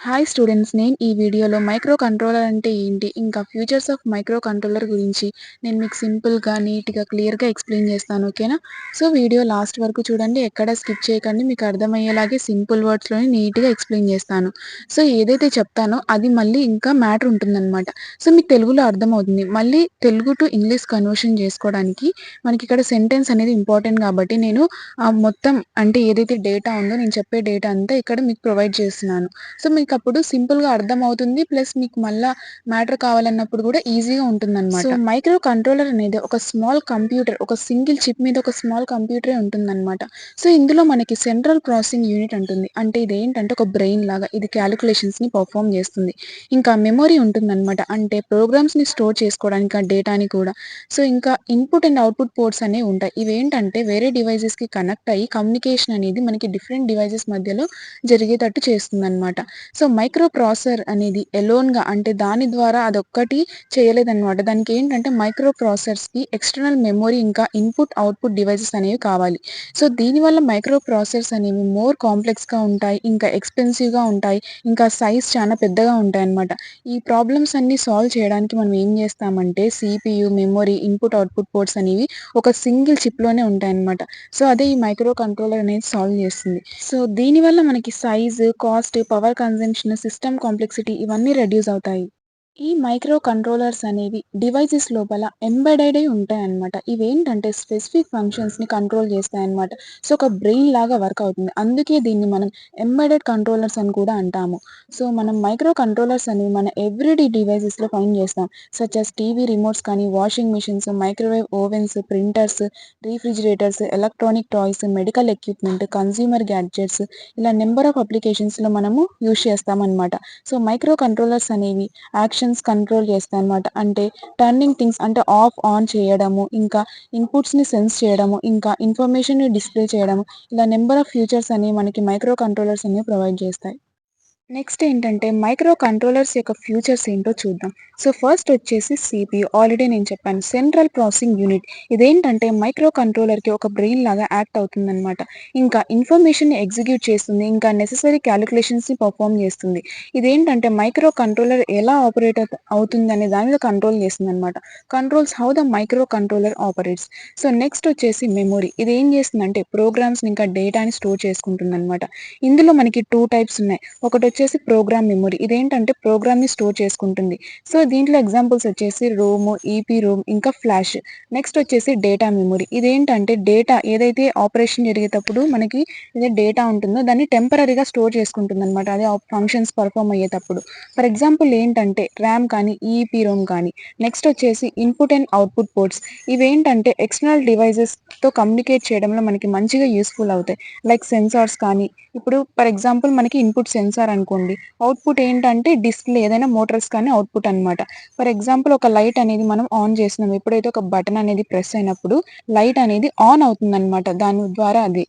Hi students, నేను ఈ వీడియోలో మైక్రో కంట్రోలర్ అంటే ఏంటి, ఇంకా ఫ్యూచర్స్ ఆఫ్ మైక్రో కంట్రోలర్ గురించి నేను మీకు సింపుల్గా, నీట్గా, క్లియర్గా ఎక్స్ప్లెయిన్ చేస్తాను. ఓకేనా? సో వీడియో లాస్ట్ వరకు చూడండి, ఎక్కడ స్కిప్ చేయకండి. మీకు అర్థమయ్యేలాగే సింపుల్ వర్డ్స్లోనే నీట్గా ఎక్స్ప్లెయిన్ చేస్తాను. సో ఏదైతే చెప్తానో అది మళ్ళీ ఇంకా మ్యాటర్ ఉంటుందన్నమాట. సో మీకు తెలుగులో అర్థమవుతుంది. మళ్ళీ తెలుగు టు ఇంగ్లీష్ కన్వర్షన్ చేసుకోవడానికి మనకి ఇక్కడ సెంటెన్స్ అనేది ఇంపార్టెంట్ కాబట్టి నేను మొత్తం అంటే ఏదైతే డేటా ఉందో నేను చెప్పే డేటా అంతా ఇక్కడ మీకు ప్రొవైడ్ చేస్తున్నాను. సో మీకప్పుడు సింపుల్‌గా అర్థమవుతుంది. ప్లస్ మీకు మళ్ళా మ్యాటర్ కావాలన్నప్పుడు గూడా ఈజీగా ఉంటుందనమాట. సో మైక్రో కంట్రోలర్ అనేది ఒక స్మాల్ కంప్యూటర్, ఒక సింగిల్ చిప్ మీద ఒక స్మాల్ కంప్యూటరే ఉంటుందనమాట. సో ఇందులో మనకి సెంట్రల్ ప్రాసెసింగ్ యూనిట్ ఉంటుంది. అంటే ఇదేంటంటే ఒక బ్రెయిన్ లాగా ఇది క్యాలిక్యులేషన్స్‌ని పర్ఫార్మ్ జేస్తుంది. ఇంకా మెమరీ ఉంటుందనమాట. అంటే ప్రోగ్రామ్స్‌ని స్టోర్ చేసుకోవడానికి ఆ డేటాని కూడా. సో ఇంకా ఇన్‌పుట్ అండ్ అవుట్‌పుట్ పోర్ట్స్ అనేవి ఉంటాయి. ఇవేంటంటే వేరే డివైజెస్‌కి కనెక్ట్ అయ్యి కమ్యూనికేషన్ అనేది మనకి డిఫరెంట్ డివైజెస్ మధ్యలో జరిగేటట్టు చేస్తుందనమాట. సో మైక్రో ప్రాసెసర్ అనేది ఎలోన్‌గా అంటే దాని ద్వారా అదొక్కటి చేయలేదనమాట. దానికేంటంటే మైక్రో ప్రాసెసర్స్‌కి ఎక్స్‌టర్నల్ మెమరీ ఇంకా ఇన్‌పుట్, అవుట్‌పుట్ డివైసెస్ అనేవి కావాలి. సో దీనివల్ల మైక్రో ప్రాసెసర్స్ అనేవి మోర్ కాంప్లెక్స్‌గా ఉంటాయి. ఇంకా ఎక్స్‌పెన్సివ్‌గా ఉంటాయి. ఇంకా సైజ్ చాలా పెద్దగా ఉంటాయన్నమాట. ఈ ప్రాబ్లమ్స్ అన్నీ సాల్వ్ చేయడానికి మనం ఏం చేస్తామంటే CPU, memory, input, output ports అనేవి ఒక సింగిల్ చిప్‌లోనే ఉంటాయన్నమాట. సో అదే ఈ మైక్రో కంట్రోలర్ అనేది సాల్వ్ చేస్తుంది. సో దీనివల్ల మనకి size, cost, power consumption, system complexity ఇవన్నీ రెడ్యూస్ అవుతాయి. ఈ మైక్రో కంట్రోలర్స్ అనేవి డివైసెస్ లోపల ఎంబెడెడ్ అయి ఉంటాయన్నమాట. ఇవేంటంటే స్పెసిఫిక్ ఫంక్షన్స్‌ని కంట్రోల్ చేస్తాయన్నమాట. సో ఒక బ్రెయిన్ లాగా వర్క్ అవుతుంది. అందుకే దీన్ని మనం ఎంబెడెడ్ కంట్రోలర్స్ అని కూడా అంటాము. సో మనం మైక్రో కంట్రోలర్స్ అనేవి మన ఎవ్రీడే డివైసెస్‌లో ఫైండ్ చేస్తాం. సచ్ యాస్ టీవీ రిమోట్స్ కానీ, washing machines, microwave ovens, printers, refrigerators, electronic toys, medical equipment, consumer gadgets ఇలా నంబర్ ఆఫ్ అప్లికేషన్స్‌లో మనము యూజ్ చేస్తామన్నమాట. సో మైక్రో కంట్రోలర్స్ అనేవి యాక్షన్స్ కంట్రోల్ చేస్తాయన్నమాట. అంటే టర్నింగ్ థింగ్స్ అంటే ఆఫ్, ఆన్ చేయడము, ఇంకా ఇన్‌పుట్స్‌ని సెన్స్ చేయడము, ఇంకా ఇన్ఫర్మేషన్‌ని డిస్‌ప్లే చేయడము, ఇలా నంబర్ ఆఫ్ ఫీచర్స్ అనేవి మనకి మైక్రో కంట్రోలర్స్ అనేవి ప్రొవైడ్ చేస్తాయి. నెక్స్ట్ ఏంటంటే మైక్రో కంట్రోలర్స్ యొక్క ఫ్యూచర్స్ ఏంటో చూద్దాం. సో ఫస్ట్ వచ్చేసి సీపీయూ. ఆల్రెడీ నేను చెప్పాను సెంట్రల్ ప్రాసెసింగ్ యూనిట్. ఇదేంటంటే మైక్రో కంట్రోలర్‌కి ఒక బ్రెయిన్ లాగా యాక్ట్ అవుతుందనమాట. ఇంకా ఇన్ఫర్మేషన్‌ని ఎగ్జిక్యూట్ చేస్తుంది. ఇంకా నెసెసరీ క్యాలిక్యులేషన్స్‌ని పర్ఫార్మ్ చేస్తుంది. ఇదేంటంటే మైక్రో కంట్రోలర్ ఎలా ఆపరేట్ అవుతుందనే దాని మీద కంట్రోల్ చేస్తుందనమాట. Controls how the micro controller operates. So next వచ్చేసి మెమరీ. ఇదేం చేస్తుందంటే ప్రోగ్రామ్స్‌ని ఇంకా డేటాని స్టోర్ చేసుకుంటుందనమాట. ఇందులో మనకి 2 టైప్స్ ఉన్నాయి. ఒకటొచ్చేసి ప్రోగ్రామ్ మెమరీ. ఇదేంటంటే ప్రోగ్రామ్‌ని స్టోర్ చేసుకుంటుంది. సో దీంట్లో ఎగ్జాంపుల్స్ వచ్చేసి రోమ్, ఈపీరోమ్ ఇంకా ఫ్లాష్. నెక్స్ట్ వచ్చేసి డేటా మెమరీ. ఇదేంటంటే డేటా ఏదైతే ఆపరేషన్ జరిగేటప్పుడు మనకి ఏదైతే డేటా ఉంటుందో దాన్ని టెంపరరీగా స్టోర్ చేసుకుంటుందనమాట. అదే ఫంక్షన్స్ పర్ఫార్మ్ అయ్యేటప్పుడు. ఫర్ ఎగ్జాంపుల్ ఏంటంటే ర్యామ్ కానీ, ఈపీరోమ్ కానీ. నెక్స్ట్ వచ్చేసి ఇన్పుట్ అండ్ అవుట్‌పుట్ పోర్ట్స్. ఇవేంటంటే ఎక్స్టర్నల్ డివైసెస్‌తో కమ్యూనికేట్ చేయడంలో మనకి మంచిగా యూజ్‌ఫుల్ అవుతాయి. లైక్ సెన్సార్స్ కానీ, ఇప్పుడు ఫర్ ఎగ్జాంపుల్ మనకి ఇన్పుట్ సెన్సార్ అనుకోండి. అవుట్‌పుట్ ఏంటంటే డిస్‌ప్లే ఏదైనా మోటార్స్ కానీ అవుట్‌పుట్ అనమాట. ఫర్ ఎగ్జాంపుల్ ఒక లైట్ అనేది మనం ఆన్ చేస్తున్నాం. ఎప్పుడైతే ఒక బటన్ అనేది ప్రెస్ అయినప్పుడు లైట్ అనేది ఆన్ అవుతుందనమాట. దాని ద్వారా అది.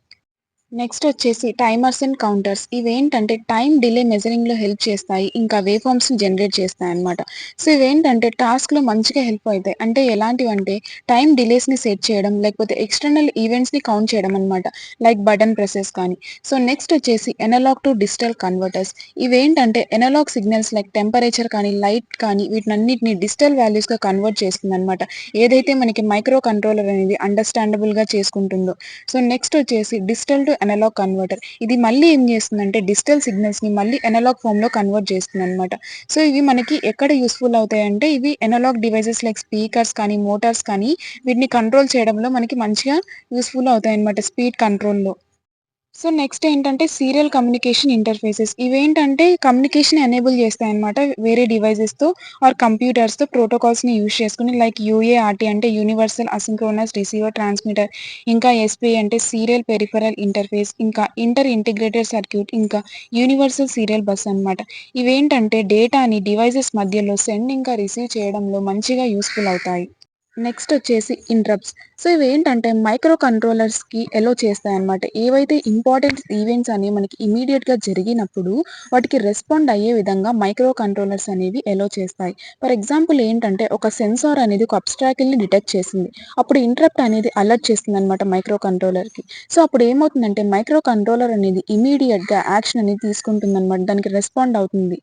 నెక్స్ట్ వచ్చేసి టైమర్స్ అండ్ కౌంటర్స్. ఇవేంటంటే టైమ్ డిలే మెజరింగ్‌లో హెల్ప్ చేస్తాయి. ఇంకా వేవ్ ఫార్మ్స్‌ని జనరేట్ చేస్తాయన్నమాట. సో ఇవేంటంటే టాస్క్‌లో మంచిగా హెల్ప్ అవుతాయి. అంటే ఎలాంటివంటే టైమ్ డిలేస్‌ని సెట్ చేయడం, లేకపోతే ఎక్స్టర్నల్ ఈవెంట్స్‌ని కౌంట్ చేయడం అనమాట. లైక్ బటన్ ప్రెసెస్ కానీ. సో నెక్స్ట్ వచ్చేసి అనలాగ్ టు డిజిటల్ కన్వర్టర్స్. ఇవేంటంటే అనలాగ్ సిగ్నల్స్ లైక్ టెంపరేచర్ కానీ, లైట్ కానీ వీటినన్నిటిని డిజిటల్ వాల్యూస్‌గా కన్వర్ట్ చేస్తుందనమాట. ఏదైతే మనకి మైక్రో కంట్రోలర్ అనేది అండర్‌స్టాండబుల్‌గా చేసుకుంటుందో. సో నెక్స్ట్ వచ్చేసి డిజిటల్ టు అనలాగ్ కన్వర్టర్. ఇది మళ్ళీ ఏం చేస్తుందంటే డిజిటల్ సిగ్నల్స్‌ని మళ్ళీ అనలాగ్ ఫార్మ్‌లో కన్వర్ట్ చేస్తుందనమాట. సో ఇవి మనకి ఎక్కడ యూజ్‌ఫుల్ అవుతాయంటే ఇవి అనలాగ్ డివైసెస్ లైక్ స్పీకర్స్ కానీ, మోటార్స్ కానీ వీటిని కంట్రోల్ చేయడంలో మనకి మంచిగా యూజ్‌ఫుల్ అవుతాయన్నమాట స్పీడ్ కంట్రోల్‌లో. సో నెక్స్ట్ ఏంటంటే సీరియల్ కమ్యూనికేషన్ ఇంటర్ఫేసెస్. ఇవేంటంటే కమ్యూనికేషన్ ఎనేబుల్ చేస్తాయన్నమాట వేరే డివైసెస్‌తో ఆర్ కంప్యూటర్స్‌తో ప్రోటోకాల్స్‌ని యూజ్ చేసుకొని లైక్ యూఏఆర్టీ అంటే యూనివర్సల్ అసింక్రోనస్ రిసీవర్ ట్రాన్స్మిటర్, ఇంకా ఎస్పీఐ అంటే సీరియల్ పెరిఫెరల్ ఇంటర్ఫేస్, ఇంకా ఇంటర్ ఇంటిగ్రేటెడ్ సర్క్యూట్, ఇంకా యూనివర్సల్ సీరియల్ బస్ అన్నమాట. ఇవేంటంటే డేటాని డివైసెస్ మధ్యలో సెండ్ ఇంకా రిసీవ్ చేయడంలో మంచిగా యూజ్‌ఫుల్ అవుతాయి. నెక్స్ట్ వచ్చేసి ఇంటరప్ట్స్. సో, ఇవేంటంటే మైక్రో కంట్రోలర్స్‌కి ఎలో చేస్తాయన్నమాట. ఏవైతే ఇంపార్టెంట్ ఈవెంట్స్ అనేవి మనకి ఇమ్మీడియేట్‌గా జరిగినప్పుడు వాటికి రెస్పాండ్ అయ్యే విధంగా మైక్రో కంట్రోలర్స్ అనేవి ఎలో చేస్తాయి. ఫర్ ఎగ్జాంపుల్ ఏంటంటే ఒక సెన్సార్ అనేది ఒక అబ్‌స్ట్రాకిల్‌ని డిటెక్ట్ చేసింది. అప్పుడు ఇంటరప్ట్ అనేది అలర్ట్ చేస్తుందన్నమాట మైక్రో కంట్రోలర్‌కి. సో, అప్పుడు ఏమవుతుందంటే మైక్రో కంట్రోలర్ అనేది ఇమ్మీడియేట్‌గా యాక్షన్ అనేది తీసుకుంటుందన్నమాట. దానికి రెస్పాండ్ అవుతుంది.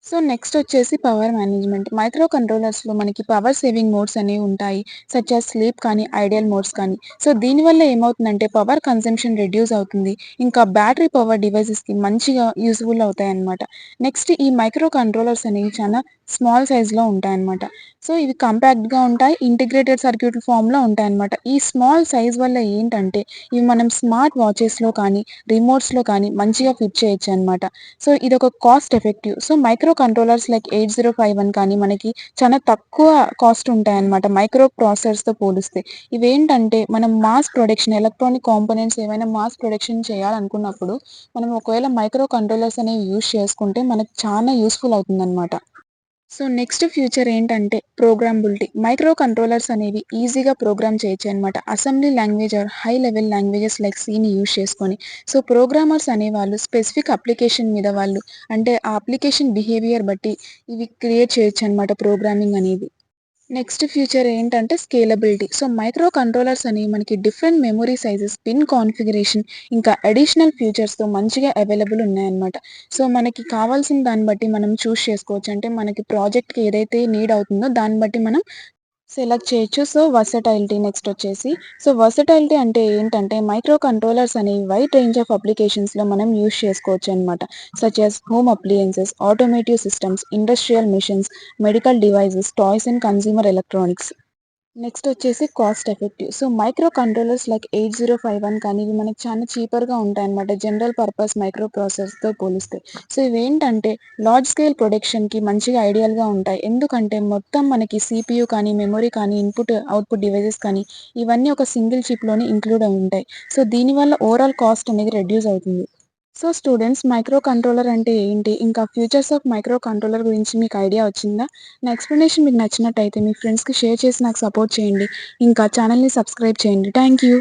సో, నెక్స్టొచ్చేసి పవర్ మేనేజ్‌మెంట్. మైక్రో కంట్రోలర్స్‌లో మనకి పవర్ సేవింగ్ మోడ్స్ అనేవి ఉంటాయి. సచ్ యాస్ స్లీప్ కానీ, ఐడియల్ మోడ్స్ కానీ. సో, దీనివల్ల ఏమవుతుందంటే పవర్ కన్జంప్షన్ రెడ్యూస్ అవుతుంది. ఇంకా బ్యాటరీ పవర్ డివైసెస్‌కి మంచిగా యూజ్‌ఫుల్ అవుతాయన్నమాట. నెక్స్ట్ ఈ మైక్రో కంట్రోలర్స్ అనేవి చాలా స్మాల్ సైజ్‌లో ఉంటాయన్నమాట. సో, ఇవి కాంపాక్ట్‌గా ఉంటాయి. ఇంటిగ్రేటెడ్ సర్క్యూట్ ఫార్మ్‌లో ఉంటాయన్నమాట. ఈ స్మాల్ సైజ్ వల్ల ఏంటంటే ఇవి మనం స్మార్ట్ వాచెస్‌లో కానీ, రిమోట్స్‌లో కానీ మంచిగా ఫిట్ చేయొచ్చన్నమాట. సో, ఇదొక cost effective. So, micro controllers like 8051 కానీ మనకి చాలా తక్కువ కాస్ట్ ఉంటాయన్నమాట మైక్రో ప్రాసెసర్స్‌తో పోలిస్తే. ఇవేంటంటే మనం మాస్ ప్రొడక్షన్ ఎలక్ట్రానిక్ కాంపోనెంట్స్ ఏవైనా మాస్ ప్రొడక్షన్ చేయాలనుకున్నప్పుడు మనం ఒకవేళ మైక్రో కంట్రోలర్స్ అనేవి యూజ్ చేసుకుంటే మనకు చాలా యూజ్‌ఫుల్ అవుతుందన్నమాట. సో, నెక్స్ట్ ఫ్యూచర్ ఏంటంటే ప్రోగ్రామబిలిటీ. మైక్రో కంట్రోలర్స్ అనేవి ఈజీగా ప్రోగ్రామ్ చేయొచ్చనమాట. Assembly language or high level languages like సీని యూజ్ చేసుకొని. సో, ప్రోగ్రామర్స్ అనేవాళ్ళు స్పెసిఫిక్ అప్లికేషన్ మీద వాళ్ళు అంటే ఆ అప్లికేషన్ బిహేవియర్ బట్టి ఇవి క్రియేట్ చేయొచ్చనమాట ప్రోగ్రామింగ్ అనేది. నెక్స్ట్ ఫ్యూచర్ ఏంటంటే స్కేలబిలిటీ. సో, మైక్రో కంట్రోలర్స్ అనేవి మనకి different memory sizes, pin configuration ఇంకా అడిషనల్ ఫీచర్స్‌తో మంచిగా అవైలబుల్ ఉన్నాయన్నమాట. సో, మనకి కావాల్సిన దాన్ని బట్టి మనం చూజ్ చేసుకోవచ్చు. అంటే మనకి ప్రాజెక్ట్‌కి ఏదైతే నీడ్ అవుతుందో దాన్ని బట్టి మనం సెలెక్ట్ చేయొచ్చు. సో, వర్సటైలిటీ నెక్స్టొచ్చేసి వర్సటైలిటీ అంటే ఏంటంటే, మైక్రో కంట్రోలర్స్ అనేవి వైడ్ రేంజ్ ఆఫ్ అప్లికేషన్స్‌లో మనం యూజ్ చేసుకోవచ్చనమాట. Such as home appliances, automotive systems, industrial machines, medical devices, toys and consumer electronics. నెక్స్టొచ్చేసి cost effective. So, micro controllers like 8051 కానీ ఇవి మనకి చాలా చీపర్‌గా ఉంటాయన్నమాట. జనరల్ పర్పస్ మైక్రో ప్రాసెసర్స్‌తో పోలిస్తే. సో, ఇవేంటంటే లార్జ్ స్కేల్ ప్రొడక్షన్‌కి మంచిగా ఐడియల్‌గా ఉంటాయి. ఎందుకంటే మొత్తం మనకి సీపీయూ కానీ, మెమరీ కానీ, ఇన్‌పుట్, అవుట్‌పుట్ డివైసెస్ కానీ ఇవన్నీ ఒక సింగిల్ చిప్‌లోనే ఇంక్లూడ్ అయి ఉంటాయి. సో, దీనివల్ల ఓవరాల్ కాస్ట్ అనేది రెడ్యూస్ అవుతుంది. సో, స్టూడెంట్స్ మైక్రో కంట్రోలర్ అంటే ఏంటి? ఇంకా ఫ్యూచర్స్ ఆఫ్ మైక్రో కంట్రోలర్ గురించి మీకు ఐడియా వచ్చిందా? నా ఎక్స్‌ప్లనేషన్ మీకు నచ్చినట్టయితే మీ ఫ్రెండ్స్‌కి షేర్ చేసి నాకు సపోర్ట్ చేయండి. ఇంకా ఛానెల్‌ని సబ్స్క్రైబ్ చేయండి. Thank you.